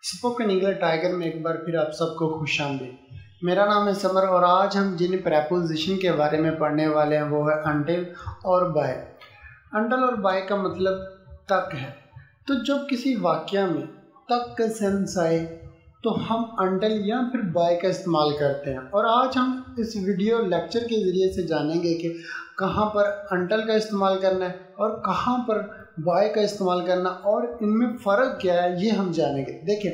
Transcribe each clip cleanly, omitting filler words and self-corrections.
Spoken eagle tiger में एक बार फिर आप सबको खुशामदीद। मेरा नाम है समर और आज हम जिन प्रेपोजिशन के बारे में पढ़ने वाले हैं वो है अंटिल और बाय। अंटिल और बाय का मतलब तक है। तो जब किसी वाक्य में तक का सेंस आए तो हम अंटिल या फिर बाय का इस्तेमाल करते हैं। और आज हम इस वीडियो लेक्चर के ज़रिए से जानेंगे कि कहाँ पर अंटिल का इस्तेमाल करना है और कहाँ पर बाय का इस्तेमाल करना और इनमें फ़र्क क्या है ये हम जानेंगे। देखिए,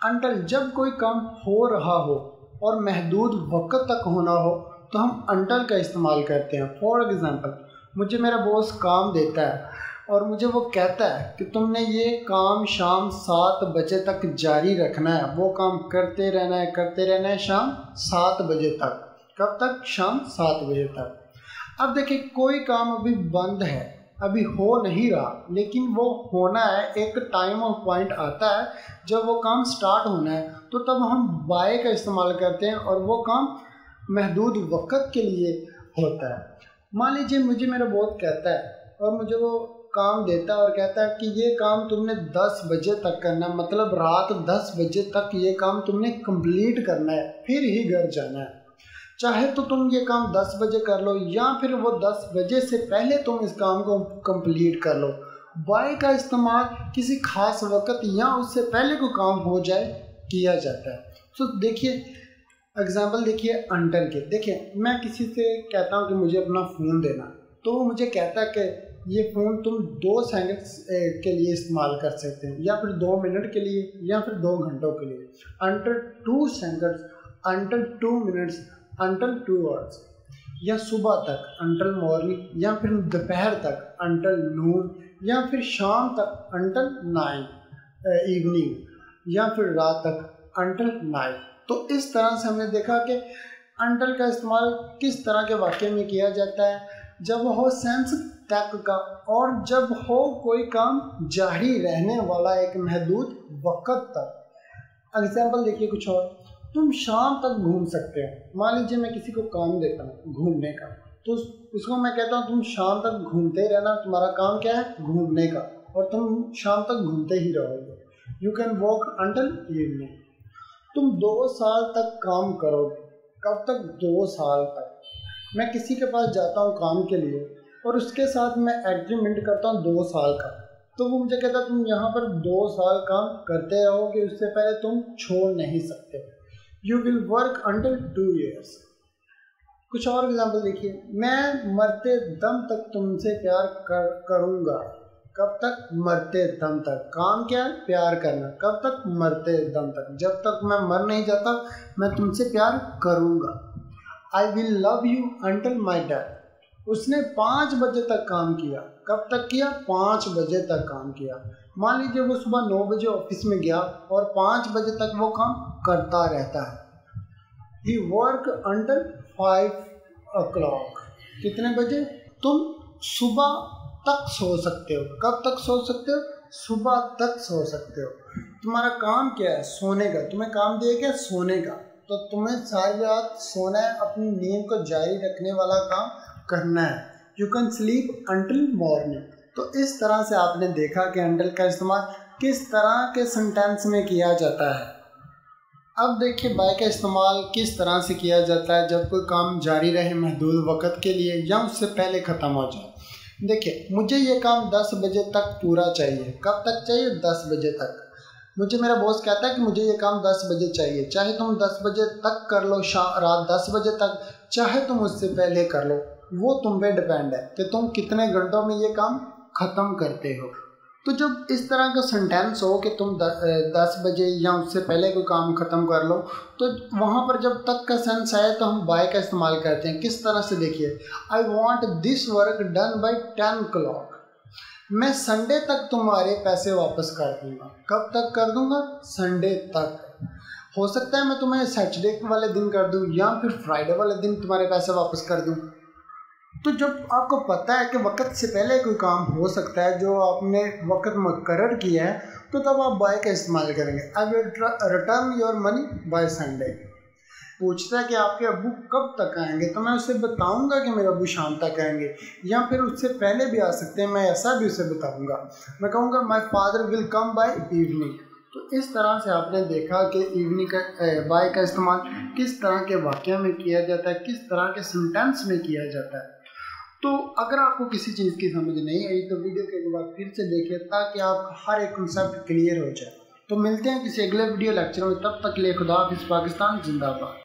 अंटिल जब कोई काम हो रहा हो और महदूद वक्त तक होना हो तो हम अंटिल का इस्तेमाल करते हैं। फॉर एग्ज़ाम्पल, मुझे मेरा बॉस काम देता है और मुझे वो कहता है कि तुमने ये काम शाम 7 बजे तक जारी रखना है। वो काम करते रहना है शाम 7 बजे तक। कब तक? शाम 7 बजे तक। अब देखिए, कोई काम अभी बंद है, अभी हो नहीं रहा, लेकिन वो होना है। एक टाइम ऑफ पॉइंट आता है जब वो काम स्टार्ट होना है, तो तब हम बाय का इस्तेमाल करते हैं और वो काम महदूद वक्त के लिए होता है। मान लीजिए मुझे मेरा बॉस कहता है और मुझे वो काम देता है और कहता है कि ये काम तुमने 10 बजे तक करना है, मतलब रात 10 बजे तक ये काम तुमने कंप्लीट करना है, फिर ही घर जाना है। चाहे तो तुम ये काम 10 बजे कर लो या फिर वो 10 बजे से पहले तुम इस काम को कंप्लीट कर लो। बाय का इस्तेमाल किसी खास वक्त या उससे पहले कोई काम हो जाए किया जाता है। तो देखिए, एग्जाम्पल देखिए अंटिल के। देखिए, मैं किसी से कहता हूँ कि मुझे अपना फ़ोन देना, तो वो मुझे कहता है कि ये फ़ोन तुम 2 सेकंड के लिए इस्तेमाल कर सकते हैं, या फिर 2 मिनट के लिए, या फिर 2 घंटों के लिए। Until 2 seconds, until 2 minutes, until 2 hours, या सुबह तक अंटिल मॉर्निंग, या फिर दोपहर तक अंटिल नून, या फिर शाम तक अंटिल 9 इवनिंग, या फिर रात तक अंटिल नाइट। तो इस तरह से हमने देखा कि अंटिल का इस्तेमाल किस तरह के वाक्य में किया जाता है, जब हो सेंस तक का और जब हो कोई काम जारी रहने वाला एक महदूद वक्त तक। एग्जाम्पल देखिए कुछ और, तुम शाम तक घूम सकते हो। मान लीजिए मैं किसी को काम देता हूँ घूमने का, तो उसको मैं कहता हूँ तुम शाम तक घूमते रहना, तुम्हारा काम क्या है? घूमने का, और तुम शाम तक घूमते ही रहोगे। You can walk until evening. तुम 2 साल तक काम करोगे। कब तक? 2 साल तक। मैं किसी के पास जाता हूँ काम के लिए और उसके साथ मैं एग्रीमेंट करता हूँ 2 साल का, तो वो मुझे कहता है तुम यहाँ पर 2 साल काम करते रहोगे, उससे पहले तुम छोड़ नहीं सकते। You will work until 2 years। कुछ और एग्जाम्पल देखिए, मैं मरते दम तक तुमसे प्यार करूँगा। कब तक? मरते दम तक। काम क्या है? प्यार करना। कब तक? मरते दम तक। जब तक मैं मर नहीं जाता मैं तुमसे प्यार करूँगा। I will love you until my death. उसने 5 बजे तक काम किया। कब तक किया? 5 बजे तक काम किया। मान लीजिए वो सुबह 9 बजे ऑफिस में गया और 5 बजे तक वो काम करता रहता है। ही वर्क अंटिल 5 o'clock। कितने बजे? तुम सुबह तक सो सकते हो। कब तक सो सकते हो? सुबह तक सो सकते हो। तुम्हारा काम क्या है? सोने का। तुम्हें काम दिया क्या? सोने का। तो तुम्हें सारी रात सोना है, अपनी नींद को जारी रखने वाला काम करना है। You can sleep until morning. तो इस तरह से आपने देखा कि अंटिल का इस्तेमाल किस तरह के सेंटेंस में किया जाता है। अब देखिए, बाय का इस्तेमाल किस तरह से किया जाता है जब कोई काम जारी रहे महदूद वक्त के लिए या उससे पहले ख़त्म हो जाए। देखिए, मुझे ये काम 10 बजे तक पूरा चाहिए। कब तक चाहिए? 10 बजे तक। मुझे मेरा बॉस कहता है कि मुझे ये काम 10 बजे चाहिए। चाहे तुम 10 बजे तक कर लो, रात 10 बजे तक, चाहे तुम उससे पहले कर लो, वो तुम पे डिपेंड है कि तुम कितने घंटों में ये काम ख़त्म करते हो। तो जब इस तरह का सेंटेंस हो कि तुम 10 बजे या उससे पहले कोई काम ख़त्म कर लो, तो वहाँ पर जब तक का सेंस आए तो हम बाय का इस्तेमाल करते हैं। किस तरह से? देखिए, I want this work done by 10 o'clock। मैं संडे तक तुम्हारे पैसे वापस कर दूंगा। कब तक कर दूंगा? संडे तक। हो सकता है मैं तुम्हें सैटरडे वाले दिन कर दूं या फिर फ्राइडे वाले दिन तुम्हारे पैसे वापस कर दूं। तो जब आपको पता है कि वक्त से पहले कोई काम हो सकता है जो आपने वक्त मुकर्रर किया है, तो तब आप बाय का इस्तेमाल करेंगे। I will return your money by Sunday. पूछता है कि आपके अब्बू कब तक आएंगे, तो मैं उसे बताऊंगा कि मेरे अब्बू शाम तक आएंगे, या फिर उससे पहले भी आ सकते हैं, मैं ऐसा भी उसे बताऊंगा। मैं कहूँगा my father will come by evening. तो इस तरह से आपने देखा कि इवनिंग का बाय का इस्तेमाल किस तरह के वाक़या में किया जाता है, किस तरह के सेंटेंस में किया जाता है। तो अगर आपको किसी चीज़ की समझ नहीं आई तो वीडियो को एक बार फिर से देखिए ताकि आपका हर एक कंसेप्ट क्लियर हो जाए। तो मिलते हैं किसी अगले वीडियो लेक्चर में, तब तक के लिए खुदा हाफिज़। पाकिस्तान जिंदाबाद।